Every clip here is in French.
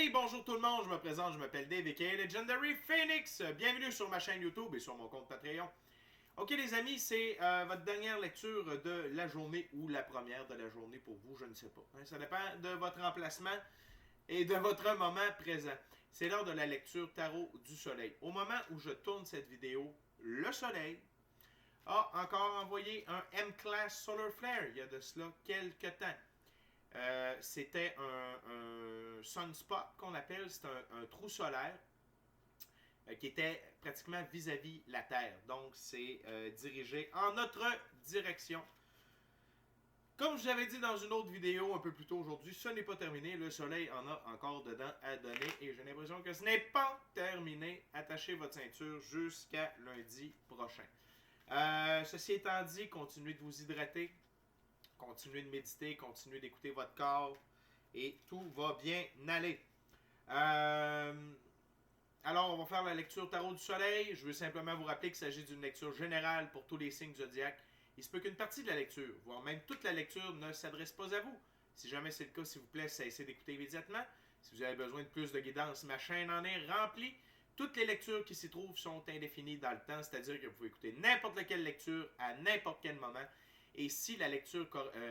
Hey, bonjour tout le monde, je me présente, je m'appelle Dave aka Legendary Phoenix. Bienvenue sur ma chaîne YouTube et sur mon compte Patreon. Ok les amis, c'est votre dernière lecture de la journée ou la première de la journée pour vous, je ne sais pas. Ça dépend de votre emplacement et de votre moment présent. C'est l'heure de la lecture Tarot du Soleil. Au moment où je tourne cette vidéo, le Soleil a encore envoyé un M-Class Solar Flare il y a de cela quelques temps. C'était un sunspot qu'on appelle, c'est un trou solaire qui était pratiquement vis-à-vis la Terre. Donc, c'est dirigé en notre direction. Comme je vous avais dit dans une autre vidéo un peu plus tôt aujourd'hui, ce n'est pas terminé. Le soleil en a encore dedans à donner et j'ai l'impression que ce n'est pas terminé. Attachez votre ceinture jusqu'à lundi prochain. Ceci étant dit, continuez de vous hydrater. Continuez de méditer, continuez d'écouter votre corps et tout va bien aller. Alors, on va faire la lecture Tarot du Soleil. Je veux simplement vous rappeler qu'il s'agit d'une lecture générale pour tous les signes zodiaques. Il se peut qu'une partie de la lecture, voire même toute la lecture, ne s'adresse pas à vous. Si jamais c'est le cas, s'il vous plaît, cessez d'écouter immédiatement. Si vous avez besoin de plus de guidance, ma chaîne en est remplie. Toutes les lectures qui s'y trouvent sont indéfinies dans le temps, c'est-à-dire que vous pouvez écouter n'importe laquelle lecture à n'importe quel moment. Et si la lecture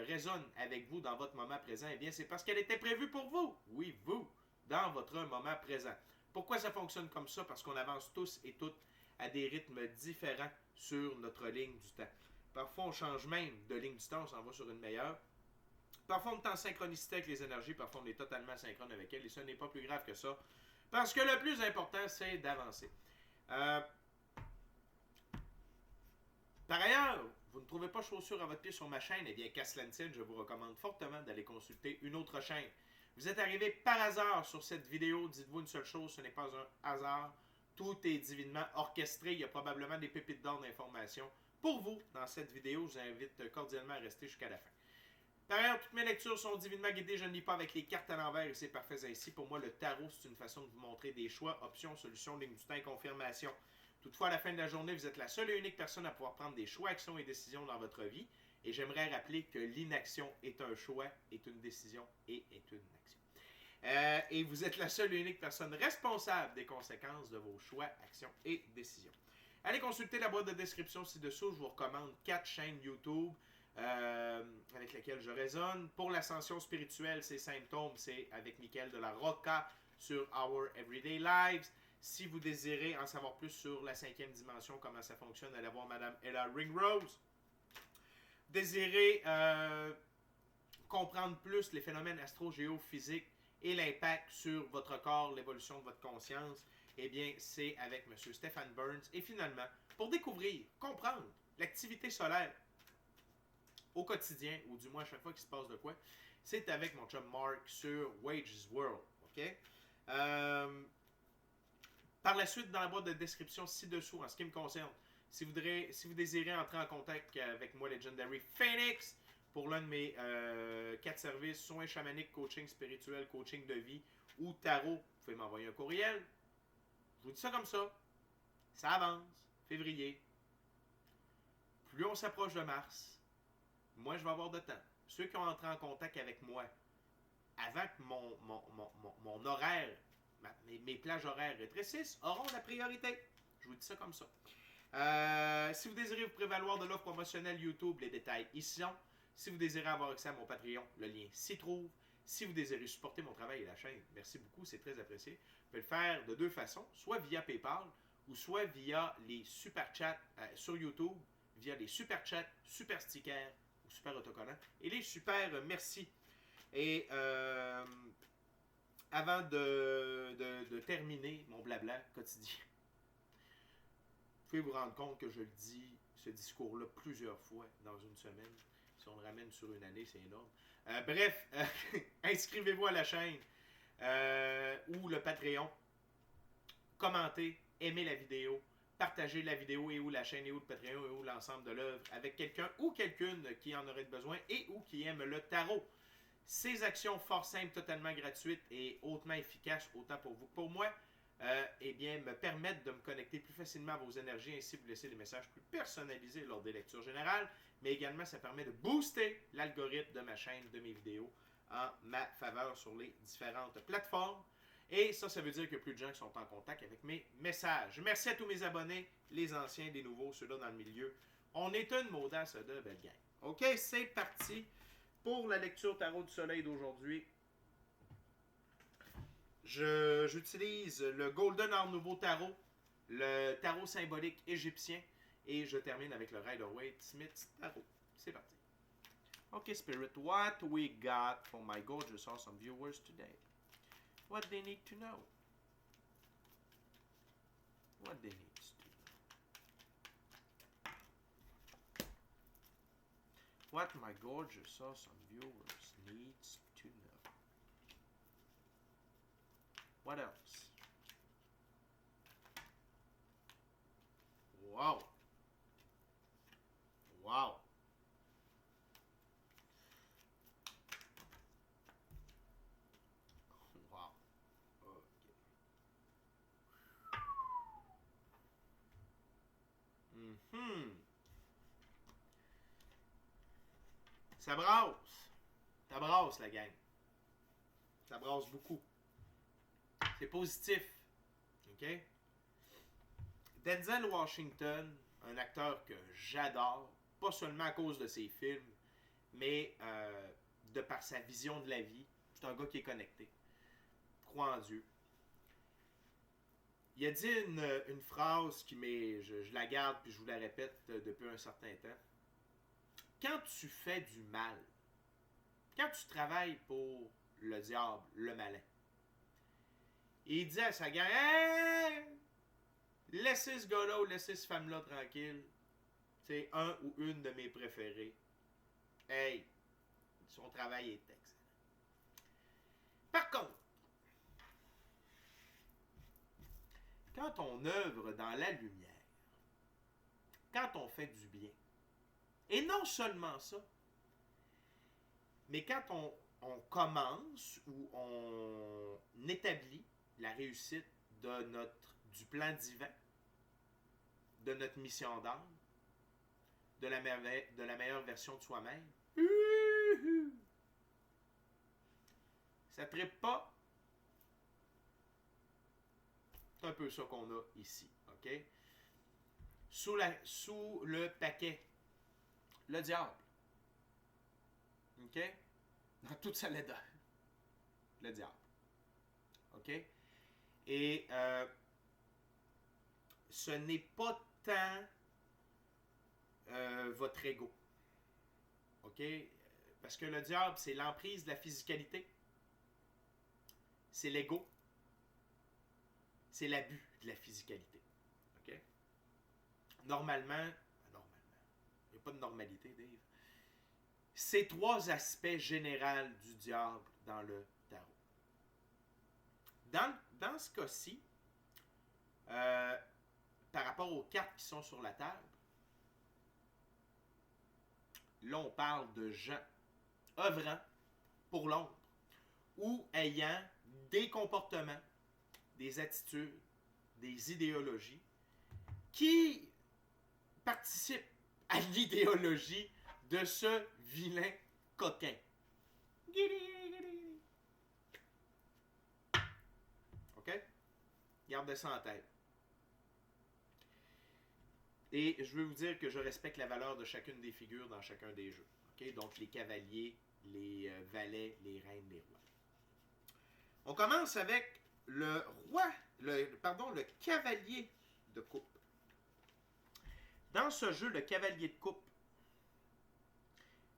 résonne avec vous dans votre moment présent, eh bien c'est parce qu'elle était prévue pour vous. Oui, vous, dans votre moment présent. Pourquoi ça fonctionne comme ça? Parce qu'on avance tous et toutes à des rythmes différents sur notre ligne du temps. Parfois, on change même de ligne du temps, on s'en va sur une meilleure. Parfois, on est en synchronicité avec les énergies, parfois, on est totalement synchrone avec elles, et ce n'est pas plus grave que ça. Parce que le plus important, c'est d'avancer. Par ailleurs, vous ne trouvez pas chaussures à votre pied sur ma chaîne, eh bien, qu'à cela ne tienne, je vous recommande fortement d'aller consulter une autre chaîne. Vous êtes arrivé par hasard sur cette vidéo, dites-vous une seule chose, ce n'est pas un hasard. Tout est divinement orchestré, il y a probablement des pépites d'or d'informations pour vous dans cette vidéo. Je vous invite cordialement à rester jusqu'à la fin. Par ailleurs, toutes mes lectures sont divinement guidées, je ne lis pas avec les cartes à l'envers et c'est parfait ainsi. Pour moi, le tarot, c'est une façon de vous montrer des choix, options, solutions, ligne du temps et confirmation. Toutefois, à la fin de la journée, vous êtes la seule et unique personne à pouvoir prendre des choix, actions et décisions dans votre vie. Et j'aimerais rappeler que l'inaction est un choix, est une décision et est une action. Et vous êtes la seule et unique personne responsable des conséquences de vos choix, actions et décisions. Allez consulter la boîte de description ci-dessous. Je vous recommande 4 chaînes YouTube avec lesquelles je résonne. Pour l'ascension spirituelle, c'est Symptômes, c'est avec Michael de la Rocca sur Our Everyday Lives. Si vous désirez en savoir plus sur la 5e dimension, comment ça fonctionne, allez voir Madame Ella Ringrose. Désirez comprendre plus les phénomènes astro-géophysiques et l'impact sur votre corps, l'évolution de votre conscience, eh bien, c'est avec M. Stephen Burns. Et finalement, pour découvrir, comprendre l'activité solaire au quotidien, ou du moins à chaque fois qu'il se passe de quoi, c'est avec mon chum Mark sur Wages World. OK? Par la suite, dans la boîte de description ci-dessous, en ce qui me concerne, si vous désirez entrer en contact avec moi, Legendary Phoenix, pour l'un de mes 4 services, soins chamaniques, coaching spirituel, coaching de vie ou tarot, vous pouvez m'envoyer un courriel. Je vous dis ça comme ça. Ça avance. Février. Plus on s'approche de mars, moins je vais avoir de temps. Ceux qui ont entré en contact avec moi avant que mon horaire, mes plages horaires rétrécissent, auront la priorité. Je vous dis ça comme ça. Si vous désirez vous prévaloir de l'offre promotionnelle YouTube, les détails ici sont. Si vous désirez avoir accès à mon Patreon, le lien s'y trouve. Si vous désirez supporter mon travail et la chaîne, merci beaucoup, c'est très apprécié. Vous pouvez le faire de 2 façons, soit via PayPal ou soit via les super chats sur YouTube, via les super chats, super stickers ou super autocollants et les super merci. Et avant de terminer mon blabla quotidien, vous pouvez vous rendre compte que je le dis, ce discours-là, plusieurs fois dans une semaine. Si on le ramène sur une année, c'est énorme. Bref, inscrivez-vous à la chaîne ou le Patreon. Commentez, aimez la vidéo, partagez la vidéo et ou la chaîne et ou le Patreon et ou l'ensemble de l'œuvre avec quelqu'un ou quelqu'une qui en aurait besoin et ou qui aime le tarot. Ces actions fort simples, totalement gratuites et hautement efficaces, autant pour vous que pour moi, eh bien, me permettent de me connecter plus facilement à vos énergies, ainsi vous laisser des messages plus personnalisés lors des lectures générales, mais également ça permet de booster l'algorithme de ma chaîne, de mes vidéos, en ma faveur sur les différentes plateformes. Et ça veut dire qu'il y a plus de gens qui sont en contact avec mes messages. Merci à tous mes abonnés, les anciens, les nouveaux, ceux-là dans le milieu. On est une maudace de belle gang. OK, c'est parti pour la lecture tarot du soleil d'aujourd'hui. J'utilise le Golden Art Nouveau Tarot, le tarot symbolique égyptien, et je termine avec le Rider-Waite-Smith Tarot. C'est parti. Okay, Spirit, what we got for my gorgeous, awesome viewers today? What they need to know? What they need to know? What my gorgeous, awesome viewers needs to know? What else? Wow. Wow. Wow. Okay. Ça brasse. Ça brasse, la gang. Ça brasse beaucoup. C'est positif. OK? Denzel Washington, un acteur que j'adore, pas seulement à cause de ses films, mais de par sa vision de la vie. C'est un gars qui est connecté. Croit en Dieu. Il a dit une phrase qui m'est... Je la garde puis je vous la répète depuis un certain temps. Quand tu fais du mal, quand tu travailles pour le diable, le malin, il dit à sa gang, hey, laissez ce gars-là ou laissez cette femme-là tranquille. C'est un ou une de mes préférés. Hey, son travail est excellent. Par contre, quand on œuvre dans la lumière, quand on fait du bien, et non seulement ça, mais quand on commence ou on établit la réussite du plan divin, de notre mission d'âme, de la meilleure version de soi-même, ça ne trippe pas. C'est un peu ça qu'on a ici, OK? Sous le paquet, le diable. OK? Dans toute sa laideur. Le diable. OK? Et ce n'est pas tant votre ego. OK? Parce que le diable, c'est l'emprise de la physicalité. C'est l'ego. C'est l'abus de la physicalité. OK? Normalement, il n'y a pas de normalité, Dave. C'est trois aspects généraux du diable dans le tarot. Dans ce cas-ci, par rapport aux cartes qui sont sur la table, là, on parle de gens œuvrant pour l'ombre ou ayant des comportements, des attitudes, des idéologies qui participent à l'idéologie de ce vilain coquin. OK? Gardez ça en tête. Et je veux vous dire que je respecte la valeur de chacune des figures dans chacun des jeux. OK? Donc les cavaliers, les valets, les reines, les rois. On commence avec le cavalier de coupe. Dans ce jeu, le cavalier de coupe,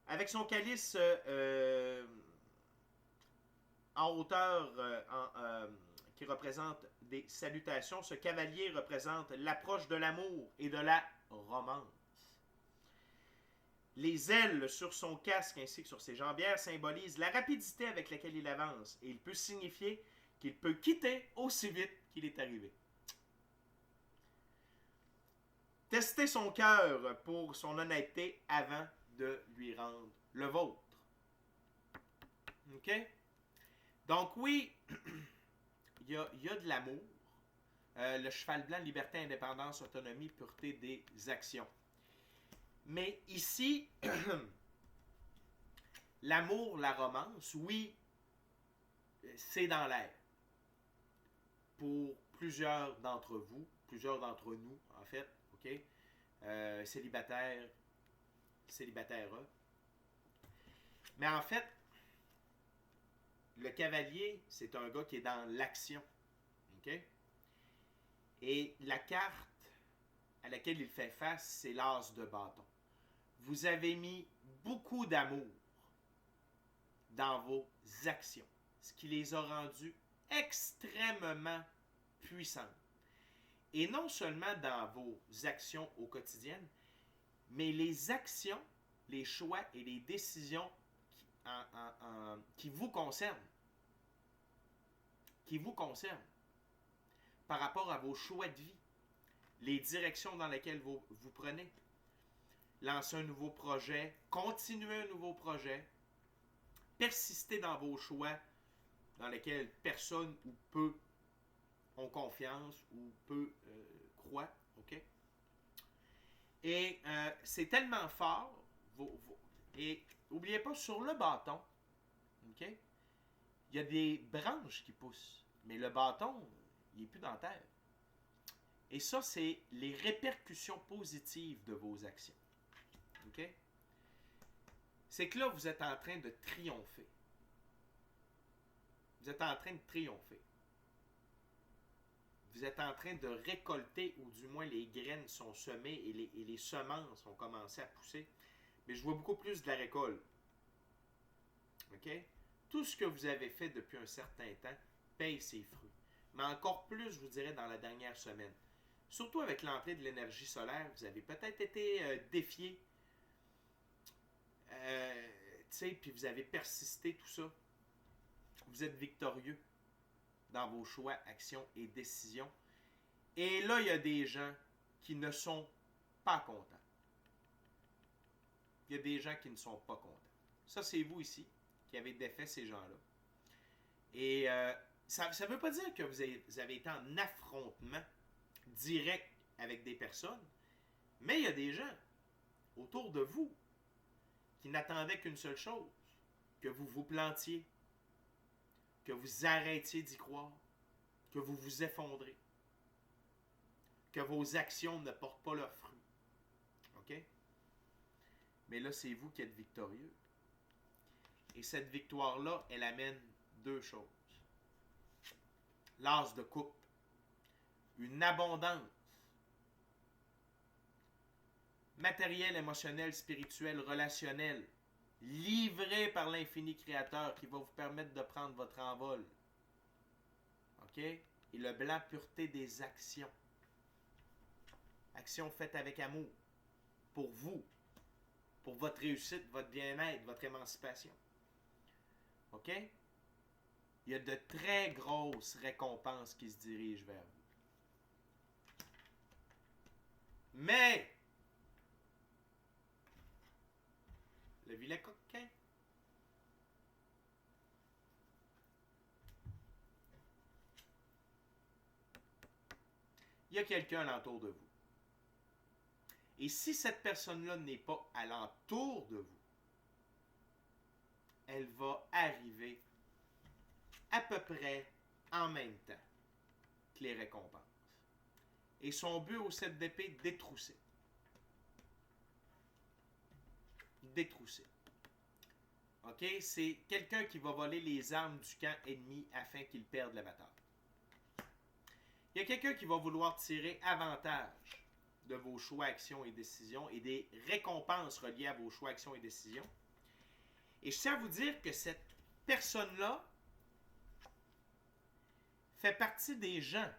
avec son calice en hauteur qui représente des salutations, ce cavalier représente l'approche de l'amour et de la romance. Les ailes sur son casque ainsi que sur ses jambières symbolisent la rapidité avec laquelle il avance et il peut signifier qu'il peut quitter aussi vite qu'il est arrivé. Testez son cœur pour son honnêteté avant de lui rendre le vôtre. OK? Donc oui, il y a de l'amour. Le cheval blanc, liberté, indépendance, autonomie, pureté des actions. Mais ici, l'amour, la romance, oui, c'est dans l'air. pour plusieurs d'entre vous, plusieurs d'entre nous, en fait, OK? Célibataires, célibataires. Mais en fait, le cavalier, c'est un gars qui est dans l'action, OK? Et la carte à laquelle il fait face, c'est l'as de bâton. Vous avez mis beaucoup d'amour dans vos actions, ce qui les a rendues extrêmement puissantes. Et non seulement dans vos actions au quotidien, mais les actions, les choix et les décisions qui vous concernent. Qui vous concernent par rapport à vos choix de vie, les directions dans lesquelles vous prenez. Lancer un nouveau projet, continuer un nouveau projet, persister dans vos choix dans lesquels personne ou peu ont confiance ou peu croient. OK? Et c'est tellement fort. Et n'oubliez pas, sur le bâton, OK? Il y a des branches qui poussent. Mais le bâton, il n'est plus dans la terre. Et ça, c'est les répercussions positives de vos actions. OK? C'est que là, vous êtes en train de triompher. Vous êtes en train de triompher. Vous êtes en train de récolter, ou du moins les graines sont semées et les semences ont commencé à pousser. Mais je vois beaucoup plus de la récolte. OK? Tout ce que vous avez fait depuis un certain temps paye ses fruits. Mais encore plus, je vous dirais, dans la dernière semaine. Surtout avec l'entrée de l'énergie solaire, vous avez peut-être été défié. Puis vous avez persisté, tout ça. Vous êtes victorieux dans vos choix, actions et décisions. Et là, il y a des gens qui ne sont pas contents. Il y a des gens qui ne sont pas contents. Ça, c'est vous ici qui avez défait ces gens-là. Et ça ne veut pas dire que vous avez été en affrontement direct avec des personnes, mais il y a des gens autour de vous qui n'attendaient qu'une seule chose, que vous vous plantiez, que vous arrêtiez d'y croire, que vous vous effondrez, que vos actions ne portent pas leurs fruits. OK? Mais là, c'est vous qui êtes victorieux. Et cette victoire-là, elle amène deux choses. L'as de coupe, une abondance matérielle, émotionnelle, spirituelle, relationnelle, livrée par l'infini créateur qui va vous permettre de prendre votre envol. OK? Et le blanc, pureté des actions. Actions faites avec amour. Pour vous. Pour votre réussite, votre bien-être, votre émancipation. OK? Il y a de très grosses récompenses qui se dirigent vers vous. Mais, le vilain coquin, il y a quelqu'un alentour de vous. Et si cette personne-là n'est pas alentour de vous, elle va arriver à peu près en même temps que les récompenses. Et son but au 7 d'épée, détrousser. Détrousser. OK? C'est quelqu'un qui va voler les armes du camp ennemi afin qu'il perde la bataille. Il y a quelqu'un qui va vouloir tirer avantage de vos choix, actions et décisions et des récompenses reliées à vos choix, actions et décisions. Et je tiens à vous dire que cette personne-là fait partie des gens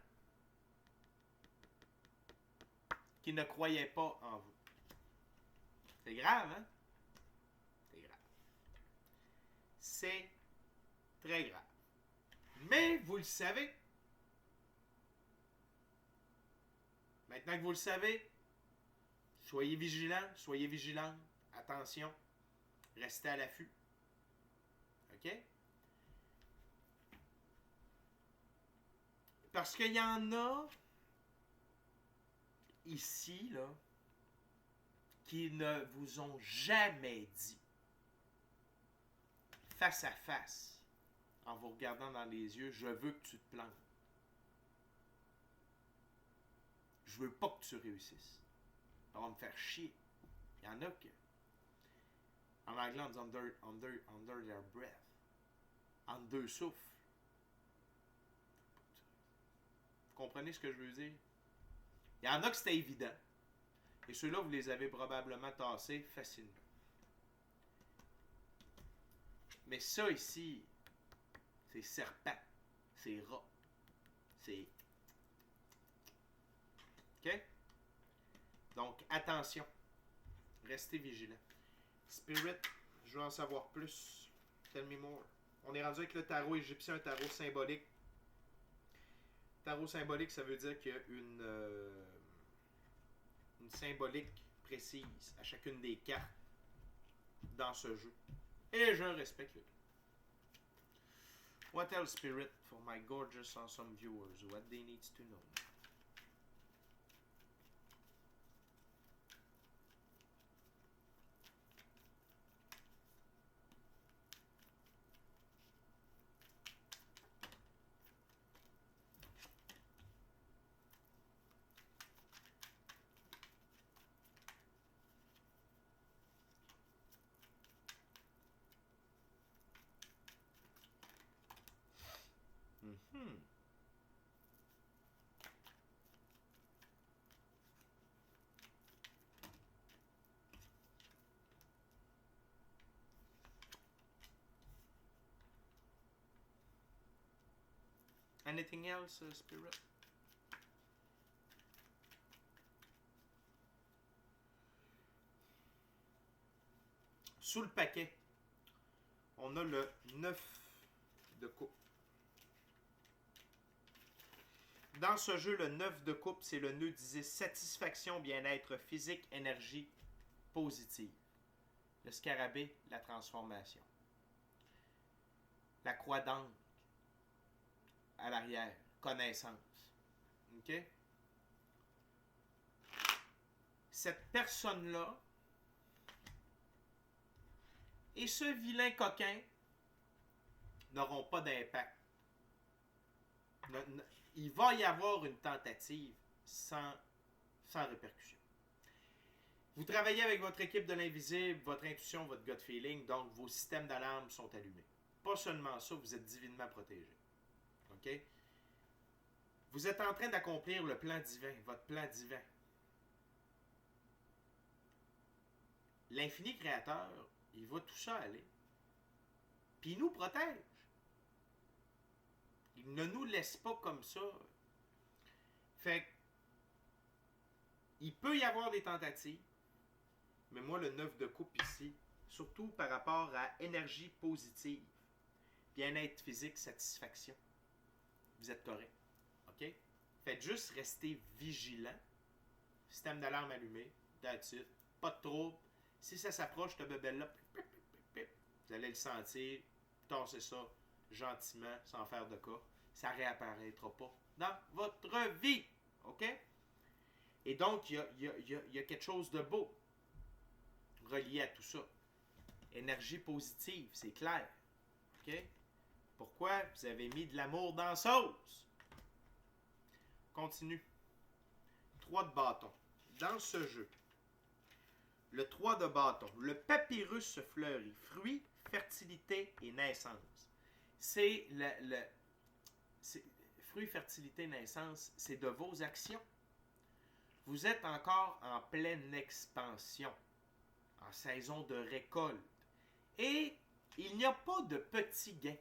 qui ne croyaient pas en vous. C'est grave, hein? C'est grave. C'est très grave. Mais vous le savez. Maintenant que vous le savez, soyez vigilants, soyez vigilantes. Attention, restez à l'affût. OK? Parce qu'il y en a ici, là, qui ne vous ont jamais dit, face à face, en vous regardant dans les yeux, je veux que tu te plantes. Je veux pas que tu réussisses. Ça va me faire chier. Il y en a que, en anglais, on dit under their breath. En deux souffles. Vous comprenez ce que je veux dire? Il y en a que c'était évident. Et ceux-là, vous les avez probablement tassés facilement. Mais ça ici, c'est serpent. C'est rat. C'est... OK? Donc, attention. Restez vigilants. Spirit, je veux en savoir plus. Tell me more. On est rendu avec le tarot égyptien, un tarot symbolique. Tarot symbolique, ça veut dire qu'il y a une symbolique précise à chacune des cartes dans ce jeu. Et je respecte le tout. What else, Spirit, for my gorgeous, awesome viewers? What they need to know? Mm-hmm. Anything else, Spirit? Sous le paquet, on a le 9 de coupe. Dans ce jeu, le 9 de coupe, c'est le nœud 10, satisfaction, bien-être physique, énergie positive. Le scarabée, la transformation. La croix d'angle à l'arrière, connaissance. OK? Cette personne-là et ce vilain coquin n'auront pas d'impact. Il va y avoir une tentative sans répercussion. Vous travaillez avec votre équipe de l'invisible, votre intuition, votre gut feeling, donc vos systèmes d'alarme sont allumés. Pas seulement ça, vous êtes divinement protégé. OK? Vous êtes en train d'accomplir le plan divin, votre plan divin. L'infini créateur, il va tout ça aller. Puis il nous protège. Il ne nous laisse pas comme ça. Fait que, il peut y avoir des tentatives, mais moi, le 9 de coupe ici, surtout par rapport à énergie positive, bien-être physique, satisfaction, vous êtes correct. OK? Faites juste rester vigilant. Système d'alarme allumé. That's it. Pas de trouble. Si ça s'approche, ce bébé-là, vous allez le sentir. Tassez ça gentiment, sans faire de cas. Ça ne réapparaîtra pas dans votre vie. OK? Et donc, il y a quelque chose de beau relié à tout ça. Énergie positive, c'est clair. OK? Pourquoi? Vous avez mis de l'amour dans la sauce. Continue. 3 de bâton. Dans ce jeu, le 3 de bâton, le papyrus fleurit, fruit, fertilité et naissance. C'est fruit, fertilité, naissance, c'est de vos actions. Vous êtes encore en pleine expansion, en saison de récolte. Et il n'y a pas de petits gains.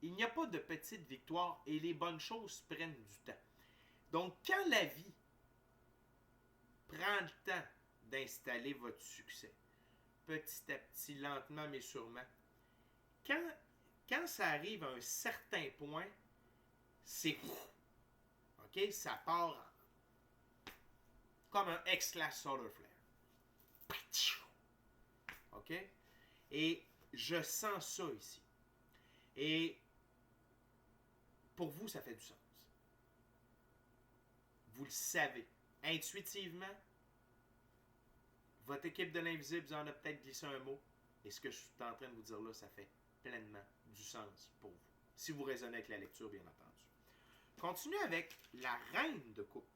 Il n'y a pas de petites victoires et les bonnes choses prennent du temps. Donc, quand la vie prend le temps d'installer votre succès, petit à petit, lentement mais sûrement, quand ça arrive à un certain point, c'est... OK? Ça part comme un X-Class Solar Flare. OK? Et je sens ça ici. Et pour vous, ça fait du sens. Vous le savez. Intuitivement, votre équipe de l'invisible vous en a peut-être glissé un mot. Et ce que je suis en train de vous dire là, ça fait pleinement du sens pour vous. Si vous raisonnez avec la lecture, bien entendu. Continuez avec la reine de coupe.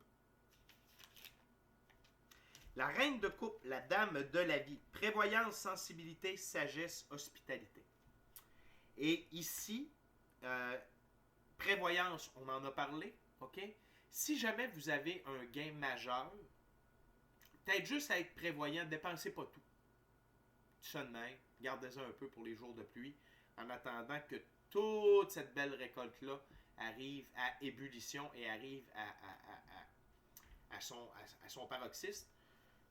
La reine de coupe, la dame de la vie. Prévoyance, sensibilité, sagesse, hospitalité. Et ici, prévoyance, on en a parlé, ok? Si jamais vous avez un gain majeur, peut-être juste à être prévoyant, dépensez pas tout. Ça de même, gardez-en un peu pour les jours de pluie, en attendant que toute cette belle récolte-là arrive à ébullition et arrive à son paroxysme.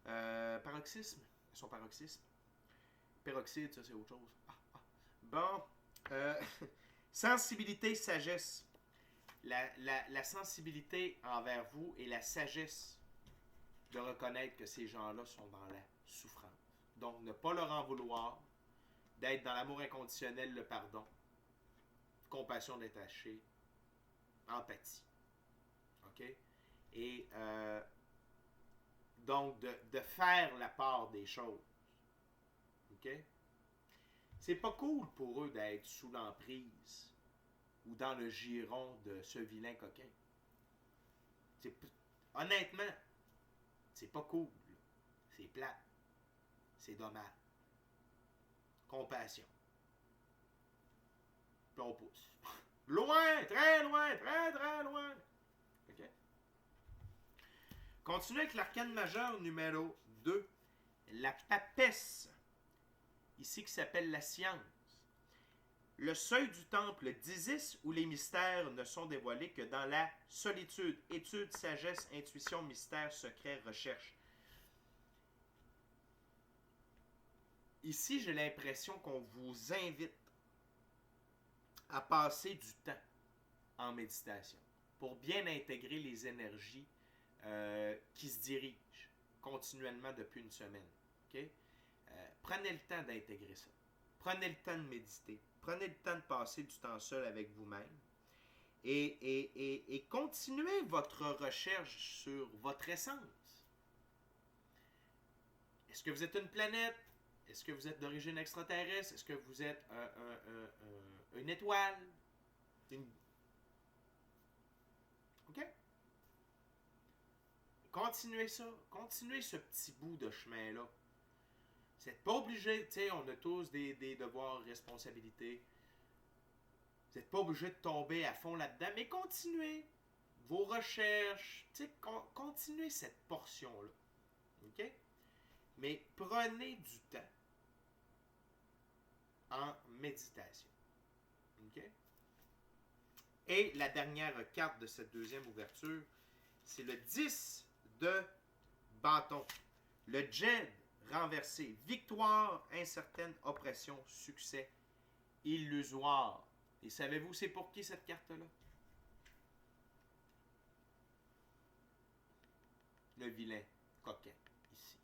Paroxysme? À son paroxysme? Peroxyde, ça c'est autre chose. Bon. Sensibilité, sagesse. La sensibilité envers vous et la sagesse de reconnaître que ces gens-là sont dans la souffrance. Donc, ne pas leur en vouloir, d'être dans l'amour inconditionnel, le pardon, compassion détachée, empathie. OK? Et donc, de faire la part des choses. OK? C'est pas cool pour eux d'être sous l'emprise ou dans le giron de ce vilain coquin. Honnêtement, c'est pas cool. C'est plate. C'est dommage. Compassion. Puis on pousse. Loin, très loin, très très loin. OK? Continuez avec l'arcane majeur numéro 2. La papesse. Ici qui s'appelle la science. Le seuil du temple d'Isis où les mystères ne sont dévoilés que dans la solitude. Étude, sagesse, intuition, mystère, secret, recherche. Ici, j'ai l'impression qu'on vous invite à passer du temps en méditation pour bien intégrer les énergies qui se dirigent continuellement depuis une semaine. Okay? Prenez le temps d'intégrer ça. Prenez le temps de méditer. Prenez le temps de passer du temps seul avec vous-même. Et continuez votre recherche sur votre essence. Est-ce que vous êtes une planète? Est-ce que vous êtes d'origine extraterrestre? Est-ce que vous êtes une étoile? OK? Continuez ça. Continuez ce petit bout de chemin-là. Vous n'êtes pas obligé, tu sais, on a tous des devoirs, responsabilités. Vous n'êtes pas obligé de tomber à fond là-dedans, mais continuez vos recherches, tu sais, continuez cette portion-là. OK? Mais prenez du temps en méditation. OK? Et la dernière carte de cette deuxième ouverture, c'est le 10 de bâton. Le Djed renversé. Victoire incertaine, oppression, succès illusoire. Et savez-vous c'est pour qui cette carte-là? Le vilain coquin, ici.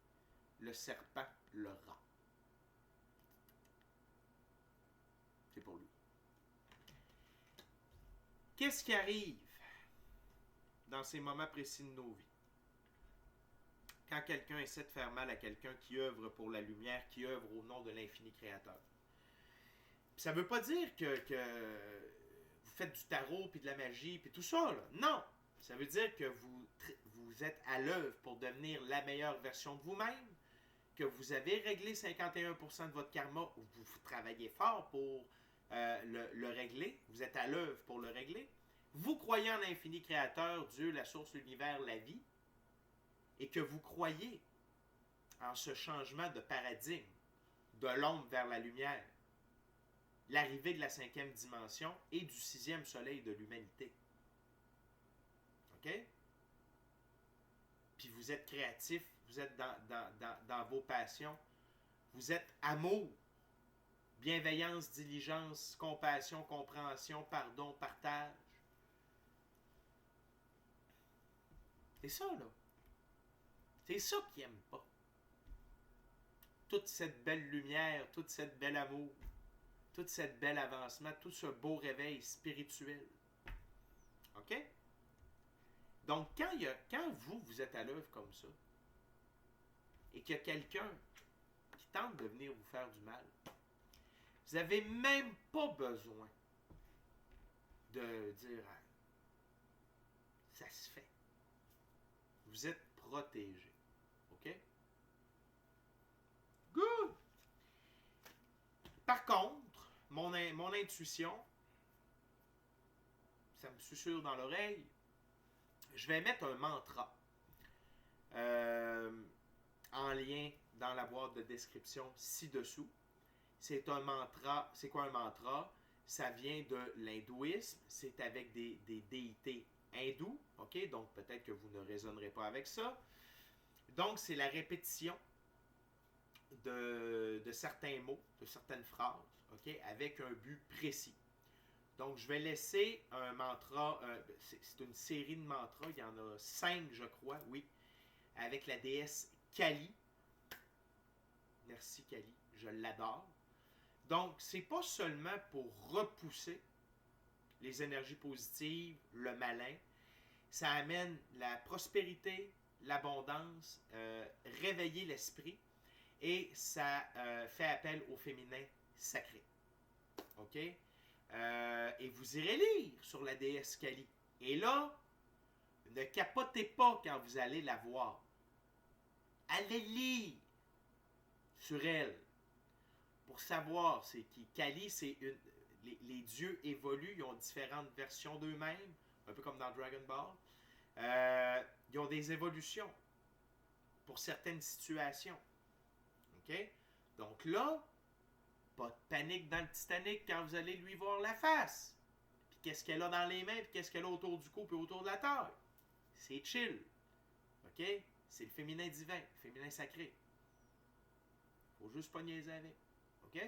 Le serpent, le rat. C'est pour lui. Qu'est-ce qui arrive dans ces moments précis de nos vies? Quand quelqu'un essaie de faire mal à quelqu'un qui œuvre pour la lumière, qui œuvre au nom de l'infini créateur. Puis ça ne veut pas dire que vous faites du tarot, puis de la magie, puis tout ça, là. Non! Ça veut dire que vous êtes à l'œuvre pour devenir la meilleure version de vous-même, que vous avez réglé 51% de votre karma, ou vous travaillez fort pour le régler, vous êtes à l'œuvre pour le régler. Vous croyez en l'infini créateur, Dieu, la source, l'univers, la vie, et que vous croyez en ce changement de paradigme, de l'ombre vers la lumière, l'arrivée de la 5e dimension et du 6e soleil de l'humanité. OK? Puis vous êtes créatif, vous êtes dans vos passions, vous êtes amour, bienveillance, diligence, compassion, compréhension, pardon, partage. C'est ça, là. C'est ça qu'ils n'aiment pas. Toute cette belle lumière, toute cette belle amour, tout cette belle avancement, tout ce beau réveil spirituel. OK? Donc, quand vous êtes à l'œuvre comme ça, et qu'il y a quelqu'un qui tente de venir vous faire du mal, vous n'avez même pas besoin de dire ah, ça se fait. Vous êtes protégé. OK? mon intuition, ça me susurre dans l'oreille, je vais mettre un mantra en lien dans la boîte de description ci-dessous. C'est un mantra. C'est quoi un mantra? Ça vient de l'hindouisme. C'est avec des déités hindous. OK? Donc, peut-être que vous ne raisonnerez pas avec ça. Donc, c'est la répétition de certains mots, de certaines phrases, OK? Avec un but précis. Donc, je vais laisser un mantra. C'est une série de mantras. Il y en a 5, je crois, oui. Avec la déesse Kali. Merci Kali. Je l'adore. Donc, c'est pas seulement pour repousser les énergies positives, le malin. Ça amène la prospérité, l'abondance, réveiller l'esprit et ça fait appel au féminin sacré. OK? Et vous irez lire sur la déesse Kali. Et là, ne capotez pas quand vous allez la voir. Allez lire sur elle pour savoir c'est qui. Kali, c'est une. Les dieux évoluent, ils ont différentes versions d'eux-mêmes, un peu comme dans Dragon Ball. Ils ont des évolutions pour certaines situations. OK? Donc là, pas de panique dans le Titanic quand vous allez lui voir la face. Puis qu'est-ce qu'elle a dans les mains, puis qu'est-ce qu'elle a autour du cou, puis autour de la taille. C'est chill. OK? C'est le féminin divin, le féminin sacré. Faut juste pas niaiser avec. OK?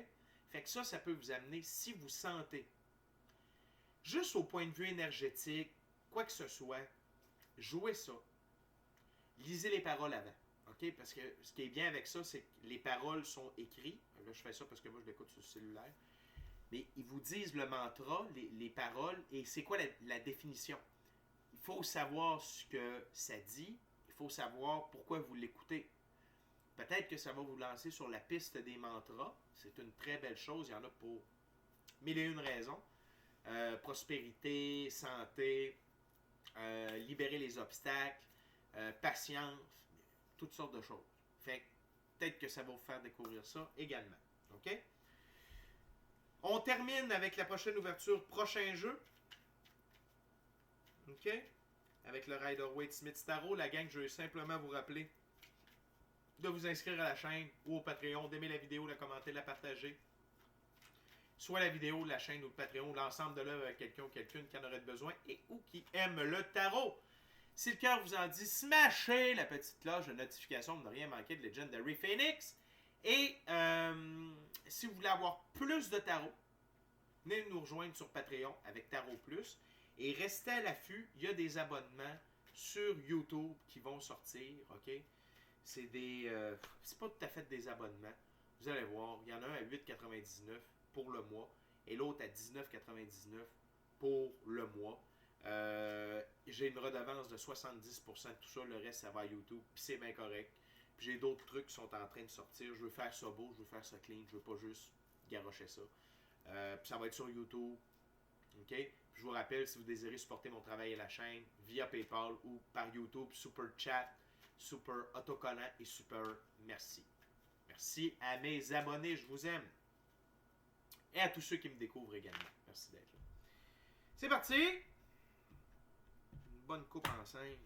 Fait que ça peut vous amener, si vous sentez, juste au point de vue énergétique, quoi que ce soit, jouez ça. Lisez les paroles avant. OK? Parce que ce qui est bien avec ça, c'est que les paroles sont écrites. Là, je fais ça parce que moi, je l'écoute sur le cellulaire. Mais ils vous disent le mantra, les paroles, et c'est quoi la définition. Il faut savoir ce que ça dit. Il faut savoir pourquoi vous l'écoutez. Peut-être que ça va vous lancer sur la piste des mantras. C'est une très belle chose. Il y en a pour mille et une raisons. Prospérité, santé, libérer les obstacles, patience, toutes sortes de choses. Fait que peut-être que ça va vous faire découvrir ça également. OK? On termine avec la prochaine ouverture, prochain jeu. OK? Avec le Rider-Waite Smith Tarot. La gang, je veux simplement vous rappeler de vous inscrire à la chaîne ou au Patreon, d'aimer la vidéo, la commenter, la partager. Soit la vidéo, la chaîne ou le Patreon, l'ensemble de l'œuvre avec quelqu'un ou quelqu'une qui en aurait besoin et ou qui aime le tarot. Si le cœur vous en dit, smashez la petite cloche de notification pour ne rien manquer de Legendary Phoenix. Et si vous voulez avoir plus de tarot, venez nous rejoindre sur Patreon avec Tarot Plus. Et restez à l'affût, il y a des abonnements sur YouTube qui vont sortir, OK? C'est pas tout à fait des abonnements. Vous allez voir, il y en a un à 8,99 pour le mois et l'autre à 19,99 pour le mois. J'ai une redevance de 70% de tout ça, le reste ça va à YouTube, puis c'est bien correct. Puis j'ai d'autres trucs qui sont en train de sortir. Je veux faire ça beau, je veux faire ça clean, je veux pas juste garrocher ça. Puis ça va être sur YouTube. OK? Je vous rappelle, si vous désirez supporter mon travail et la chaîne via PayPal ou par YouTube, Super Chat, Super Autocollant et Super Merci. Merci à mes abonnés, je vous aime. Et à tous ceux qui me découvrent également. Merci d'être là. C'est parti! Une bonne coupe en 5.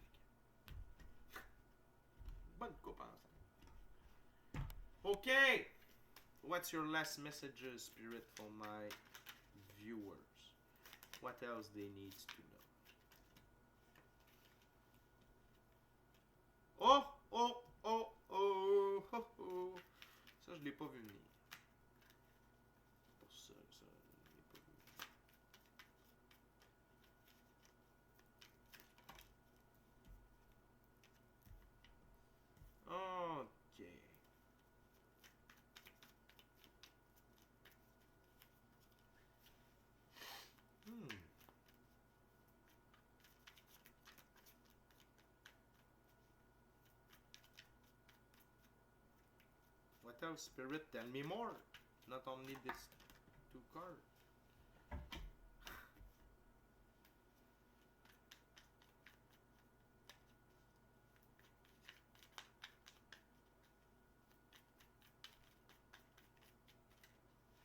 Bonne coupe en 5. OK! What's your last messages, Spirit, for my viewers? What else they need to know? Oh! Oh! Oh! Oh! Oh! Oh! Ça, je l'ai pas vu venir. Pour ça, je l'ai pas vu venir. OK. What else, Spirit? Tell me more. Not only this two cards.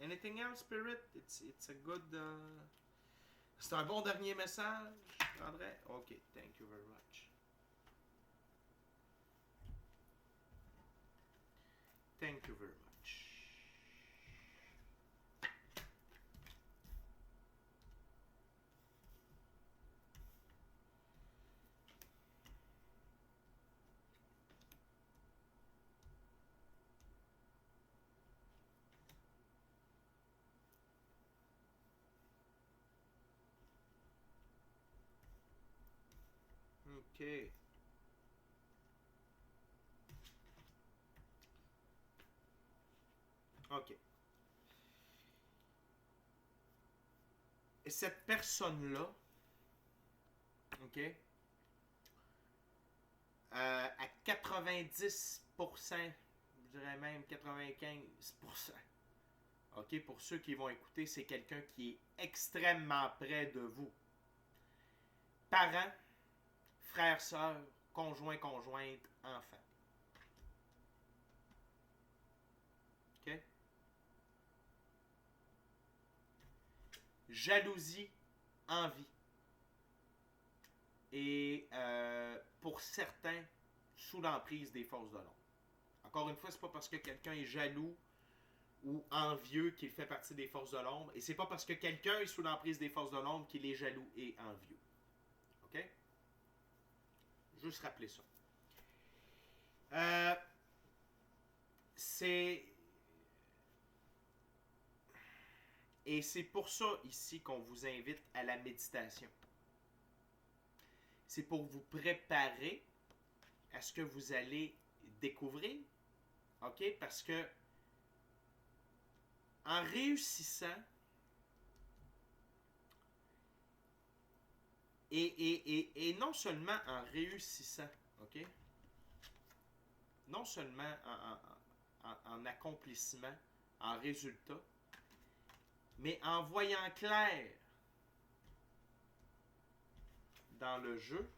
Anything else, Spirit? It's a good... C'est un bon dernier message, je prendrais. Ok, thank you very much. Thank you very much. Ok. Ok. Et cette personne-là, ok, à 90%, je dirais même 95%, ok, pour ceux qui vont écouter, c'est quelqu'un qui est extrêmement près de vous. Parents, frères, sœurs, conjoints, conjointes, enfants. Ok? Jalousie, envie. Et pour certains, sous l'emprise des forces de l'ombre. Encore une fois, c'est pas parce que quelqu'un est jaloux ou envieux qu'il fait partie des forces de l'ombre. Et c'est pas parce que quelqu'un est sous l'emprise des forces de l'ombre qu'il est jaloux et envieux. OK? Juste rappeler ça. Et c'est pour ça ici qu'on vous invite à la méditation. C'est pour vous préparer à ce que vous allez découvrir. OK? Parce que en réussissant et non seulement en réussissant, OK? Non seulement en accomplissement, en résultat, mais en voyant clair dans le jeu,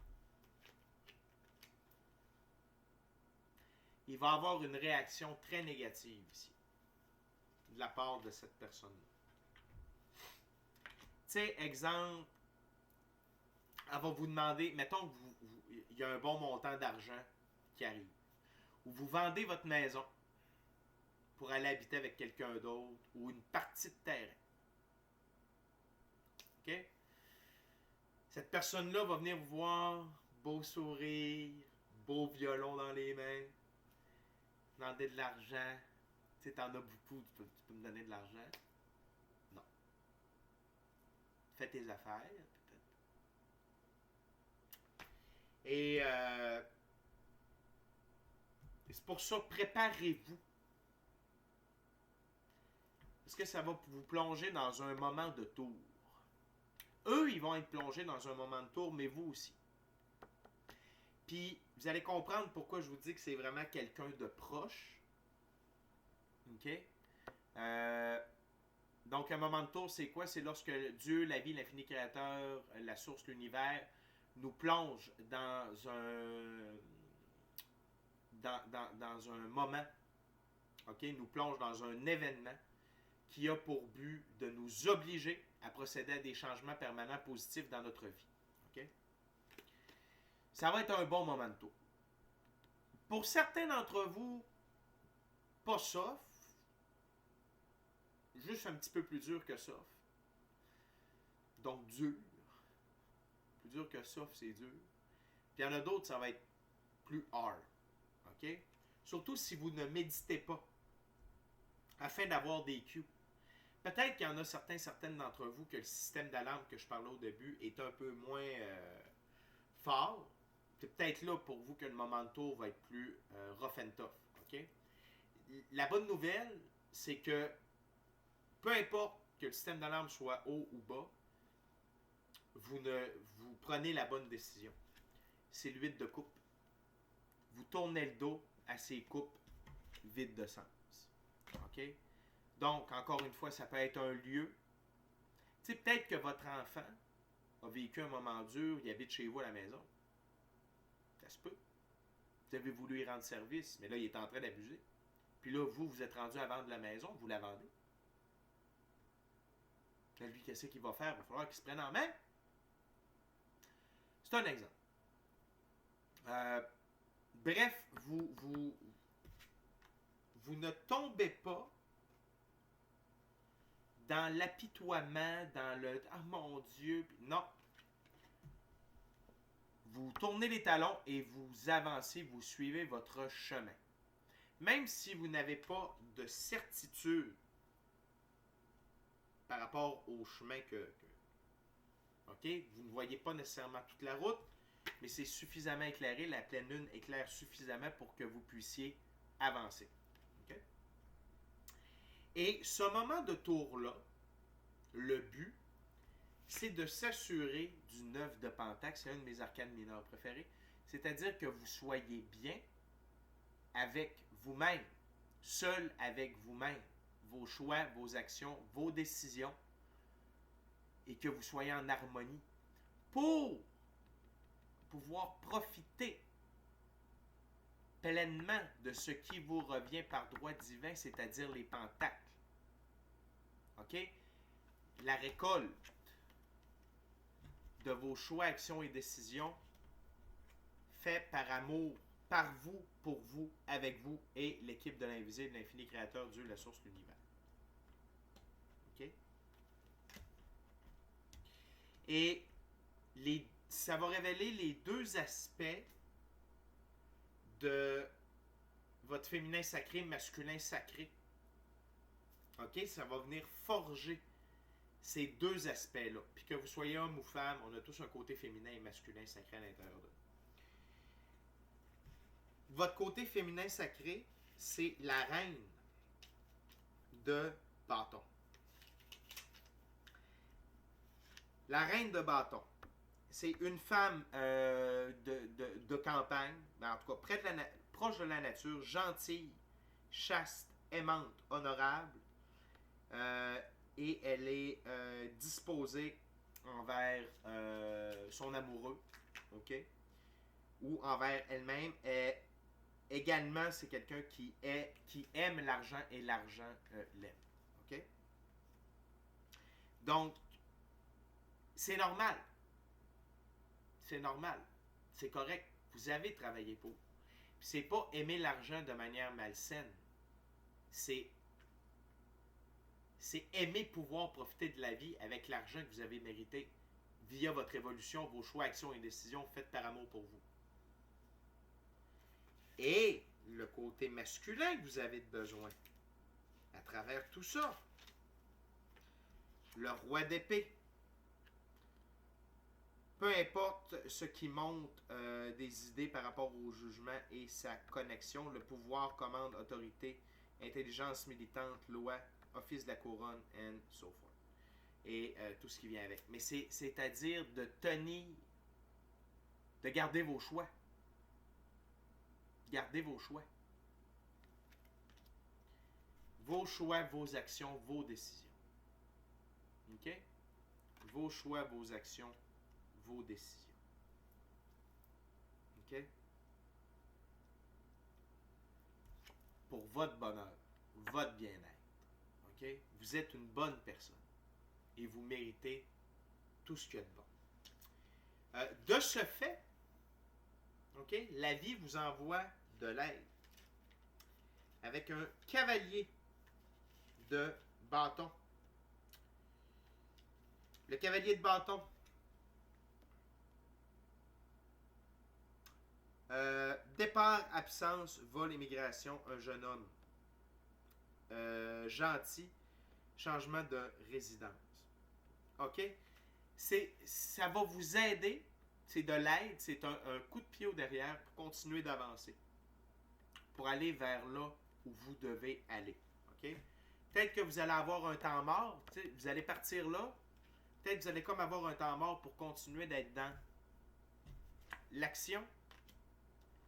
il va avoir une réaction très négative ici, de la part de cette personne-là. Tu sais, exemple, elle va vous demander, mettons qu'il y a un bon montant d'argent qui arrive, ou vous vendez votre maison pour aller habiter avec quelqu'un d'autre, ou une partie de terrain. OK? Cette personne-là va venir vous voir, beau sourire, beau violon dans les mains, demander de l'argent. Tu sais, t'en as beaucoup, tu peux me donner de l'argent? Non. Fais tes affaires, peut-être. Et c'est pour ça, préparez-vous. Parce que ça va vous plonger dans un moment de tour. Eux, ils vont être plongés dans un moment de tour, mais vous aussi. Puis, vous allez comprendre pourquoi je vous dis que c'est vraiment quelqu'un de proche. OK? Donc, un moment de tour, c'est quoi? C'est lorsque Dieu, la vie, l'infini créateur, la source, l'univers, nous plonge dans un moment, OK? Nous plonge dans un événement qui a pour but de nous obliger à procéder à des changements permanents positifs dans notre vie. OK? Ça va être un bon moment de tour. Pour certains d'entre vous, pas soft, juste un petit peu plus dur que soft. Donc dur. Plus dur que soft, c'est dur. Puis il y en a d'autres, ça va être plus hard. OK? Surtout si vous ne méditez pas afin d'avoir des cues. Peut-être qu'il y en a certaines d'entre vous que le système d'alarme que je parlais au début est un peu moins fort. C'est peut-être là pour vous que le moment de tour va être plus rough and tough. OK? La bonne nouvelle, c'est que peu importe que le système d'alarme soit haut ou bas, vous prenez la bonne décision. C'est l'huile de coupe. Vous tournez le dos à ces coupes vides de sens. OK? Donc, encore une fois, ça peut être un lieu. Tu sais, peut-être que votre enfant a vécu un moment dur, il habite chez vous à la maison. Ça se peut. Vous avez voulu y rendre service, mais là, il est en train d'abuser. Puis là, vous êtes rendu à vendre la maison, vous la vendez. Mais lui, qu'est-ce qu'il va faire? Il va falloir qu'il se prenne en main. C'est un exemple. Bref, vous ne tombez pas dans l'apitoiement, dans le « Ah mon Dieu! » Non. Vous tournez les talons et vous avancez, vous suivez votre chemin. Même si vous n'avez pas de certitude par rapport au chemin OK? Vous ne voyez pas nécessairement toute la route, mais c'est suffisamment éclairé, la pleine lune éclaire suffisamment pour que vous puissiez avancer. OK? Et ce moment de tour-là, le but, c'est de s'assurer du 9 de Pentacle. C'est un de mes arcanes mineurs préférés. C'est-à-dire que vous soyez bien avec vous-même, seul avec vous-même, vos choix, vos actions, vos décisions, et que vous soyez en harmonie pour pouvoir profiter pleinement de ce qui vous revient par droit divin, c'est-à-dire les pentacles. OK? La récolte de vos choix, actions et décisions fait par amour, par vous, pour vous, avec vous et l'équipe de l'invisible, l'infini créateur, Dieu, la source, l'univers. OK? Et ça va révéler les deux aspects de votre féminin sacré, masculin sacré. OK? Ça va venir forger ces deux aspects-là. Puis que vous soyez homme ou femme, on a tous un côté féminin et masculin sacré à l'intérieur de nous. Votre côté féminin sacré, c'est la reine de bâton. La reine de bâton, c'est une femme de campagne, en tout cas proche de la nature, gentille, chaste, aimante, honorable, et elle est disposée envers son amoureux, ok, ou envers elle-même. Également, c'est quelqu'un qui aime l'argent et l'argent l'aime, ok. Donc, c'est normal. C'est normal. C'est correct. Vous avez travaillé pour. Puis c'est pas aimer l'argent de manière malsaine. C'est aimer pouvoir profiter de la vie avec l'argent que vous avez mérité via votre évolution, vos choix, actions et décisions faites par amour pour vous. Et le côté masculin que vous avez besoin à travers tout ça. Le roi d'épée. Peu importe ce qui monte des idées par rapport au jugement et sa connexion, le pouvoir, commande, autorité, intelligence militante, loi, office de la couronne, and so forth. Et tout ce qui vient avec. Mais c'est-à-dire de tenir, de garder vos choix. Gardez vos choix. Vos choix, vos actions, vos décisions. OK? Vos choix, vos actions, vos décisions. OK? Pour votre bonheur, votre bien-être. OK? Vous êtes une bonne personne. Et vous méritez tout ce qu'il y a de bon. De ce fait, OK? La vie vous envoie de l'aide. Avec un cavalier de bâton. Le cavalier de bâton. Départ, absence, vol, immigration, un jeune homme. Gentil, changement de résidence. OK? Ça va vous aider. C'est de l'aide, c'est un coup de pied au derrière pour continuer d'avancer. Pour aller vers là où vous devez aller. OK? Peut-être que vous allez avoir un temps mort. Vous allez partir là. Peut-être que vous allez comme avoir un temps mort pour continuer d'être dans l'action.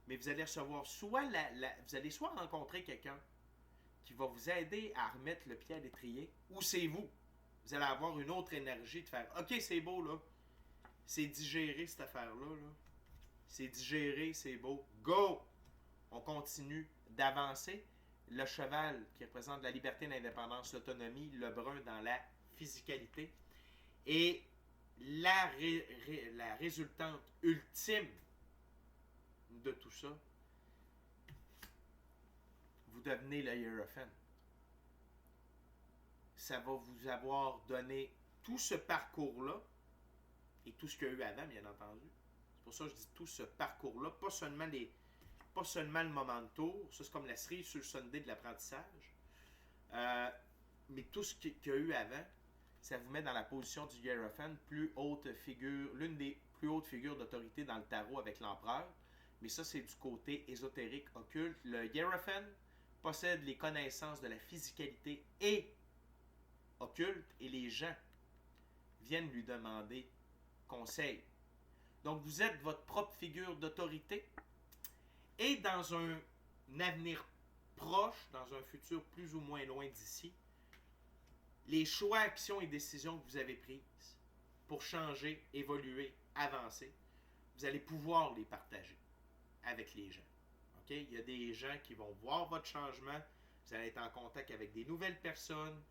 Mais vous allez recevoir vous allez soit rencontrer quelqu'un qui va vous aider à remettre le pied à l'étrier, ou c'est vous. Vous allez avoir une autre énergie de faire « OK, c'est beau, là. C'est digéré, cette affaire-là. Là. C'est digéré, c'est beau. Go! » On continue d'avancer. Le cheval qui représente la liberté, l'indépendance, l'autonomie. Le brun dans la physicalité. Et la résultante ultime de tout ça, vous devenez le Hierophant. Ça va vous avoir donné tout ce parcours-là et tout ce qu'il y a eu avant, bien entendu. C'est pour ça que je dis tout ce parcours-là, pas seulement le moment de tour, ça c'est comme la cerise sur le Sunday de l'apprentissage, mais tout ce qu'il y a eu avant, ça vous met dans la position du Hierophant, l'une des plus hautes figures d'autorité dans le tarot avec l'empereur, mais ça c'est du côté ésotérique occulte. Le Hierophant possède les connaissances de la physicalité et occulte, et les gens viennent lui demander conseil. Donc vous êtes votre propre figure d'autorité, et dans un avenir proche, dans un futur plus ou moins loin d'ici, les choix, actions et décisions que vous avez prises pour changer, évoluer, avancer, vous allez pouvoir les partager avec les gens. Okay? Il y a des gens qui vont voir votre changement, vous allez être en contact avec des nouvelles personnes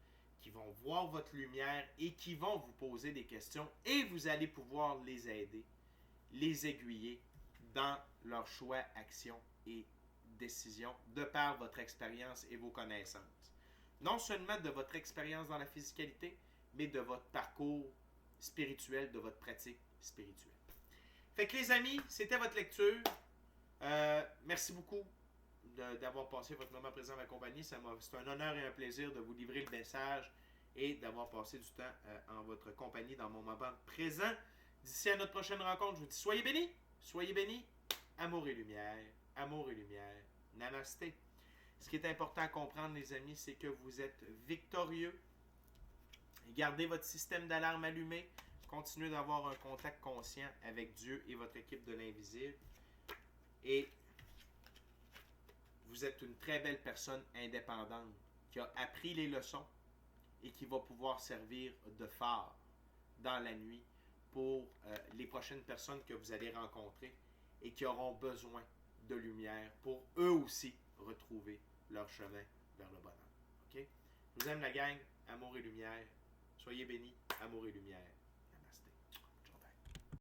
qui vont voir votre lumière et qui vont vous poser des questions, et vous allez pouvoir les aider, les aiguiller dans leurs choix, actions et décisions de par votre expérience et vos connaissances. Non seulement de votre expérience dans la physicalité, mais de votre parcours spirituel, de votre pratique spirituelle. Fait que les amis, c'était votre lecture. Merci beaucoup d'avoir passé votre moment présent à ma compagnie. C'est un honneur et un plaisir de vous livrer le message et d'avoir passé du temps en votre compagnie dans mon moment présent. D'ici à notre prochaine rencontre, je vous dis soyez bénis, amour et lumière, namasté. Ce qui est important à comprendre, les amis, c'est que vous êtes victorieux. Gardez votre système d'alarme allumé. Continuez d'avoir un contact conscient avec Dieu et votre équipe de l'invisible. Et vous êtes une très belle personne indépendante qui a appris les leçons et qui va pouvoir servir de phare dans la nuit pour les prochaines personnes que vous allez rencontrer et qui auront besoin de lumière pour eux aussi retrouver leur chemin vers le bonheur. OK? Je vous aime la gang, amour et lumière. Soyez bénis, amour et lumière.